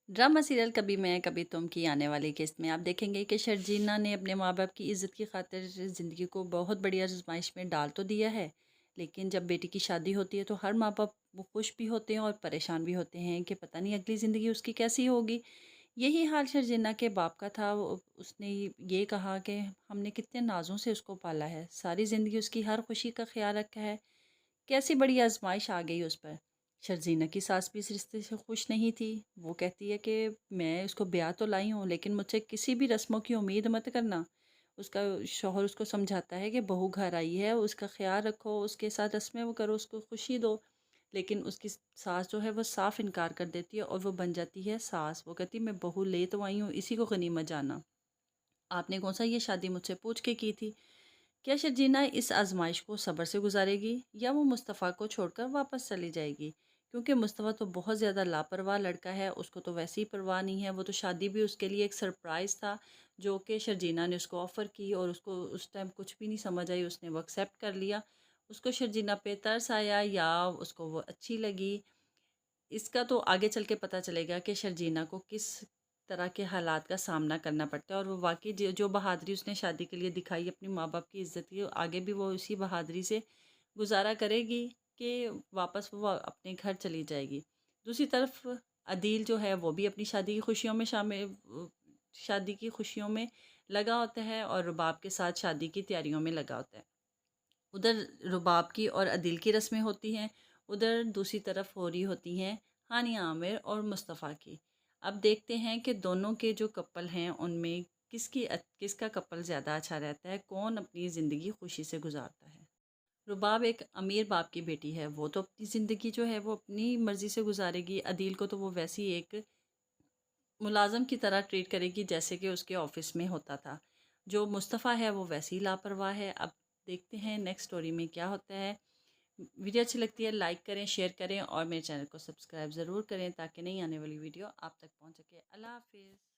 Drama serial कभी मैं कभी तुम की आने वाली किस्त में आप देखेंगे कि शर्जीना ने अपने माँ बाप की इज़्ज़त की खातिर ज़िंदगी को बहुत बड़ी आजमाइश में डाल तो दिया है। लेकिन जब बेटी की शादी होती है तो हर माँ बाप वो खुश भी होते हैं और परेशान भी होते हैं कि पता नहीं अगली ज़िंदगी उसकी कैसी होगी। यही हाल शर्जीना के बाप का था। उसने ये कहा कि हमने कितने नाज़ों से उसको पाला है, सारी ज़िंदगी उसकी हर खुशी का ख्याल रखा है, कैसी बड़ी आज़माइश आ गई उस पर। शर्जीना की सास भी इस रिश्ते से खुश नहीं थी। वो कहती है कि मैं उसको ब्याह तो लाई हूँ लेकिन मुझसे किसी भी रस्मों की उम्मीद मत करना। उसका शौहर उसको समझाता है कि बहू घर आई है, उसका ख्याल रखो, उसके साथ रस्में वो करो, उसको खुशी दो। लेकिन उसकी सास जो है वो साफ इनकार कर देती है और वो बन जाती है सास। वो कहती है मैं बहू ले तो आई हूँ, इसी को गनीमत जाना। आपने कौन सा ये शादी मुझसे पूछ के की थी? क्या शर्जीना इस आज़माइश को सब्र से गुज़ारेगी या वो मुस्तफ़ा को छोड़कर वापस चली जाएगी? क्योंकि मुस्तफ़ा तो बहुत ज़्यादा लापरवाह लड़का है, उसको तो वैसे ही परवाह नहीं है। वो तो शादी भी उसके लिए एक सरप्राइज़ था, जो कि शर्जीना ने उसको ऑफ़र की और उसको उस टाइम कुछ भी नहीं समझ आई, उसने वो एक्सेप्ट कर लिया। उसको शर्जीना पे तरस आया या उसको वो अच्छी लगी, इसका तो आगे चल के पता चलेगा कि शर्जीना को किस तरह के हालात का सामना करना पड़ता है और वो वाक़ई जो जो बहादुरी उसने शादी के लिए दिखाई अपनी माँ-बाप की इज़्ज़त की, आगे भी वो उसी बहादुरी से गुज़ारा करेगी कि वापस वो अपने घर चली जाएगी। दूसरी तरफ अदील जो है वो भी अपनी शादी की खुशियों में शादी की खुशियों में लगा होता है और रुबाब के साथ शादी की तैयारियों में लगा होता है। उधर रुबाब की और अदील की रस्में होती हैं, उधर दूसरी तरफ हो रही होती हैं हानिया आमिर और मुस्तफ़ा की। अब देखते हैं कि दोनों के जो कपल हैं उनमें किसका कपल ज़्यादा अच्छा रहता है, कौन अपनी ज़िंदगी खुशी से गुज़ारता है। रुबाब एक अमीर बाप की बेटी है, वो तो अपनी ज़िंदगी जो है वो अपनी मर्ज़ी से गुज़ारेगी, अदील को तो वो वैसे ही एक मुलाज़िम की तरह ट्रीट करेगी जैसे कि उसके ऑफ़िस में होता था। जो मुस्तफ़ा है वो वैसे ही लापरवाह है। अब देखते हैं नेक्स्ट स्टोरी में क्या होता है। वीडियो अच्छी लगती है लाइक करें, शेयर करें और मेरे चैनल को सब्सक्राइब ज़रूर करें ताकि नई आने वाली वीडियो आप तक पहुंच सके। अल्लाह हाफ़िज़।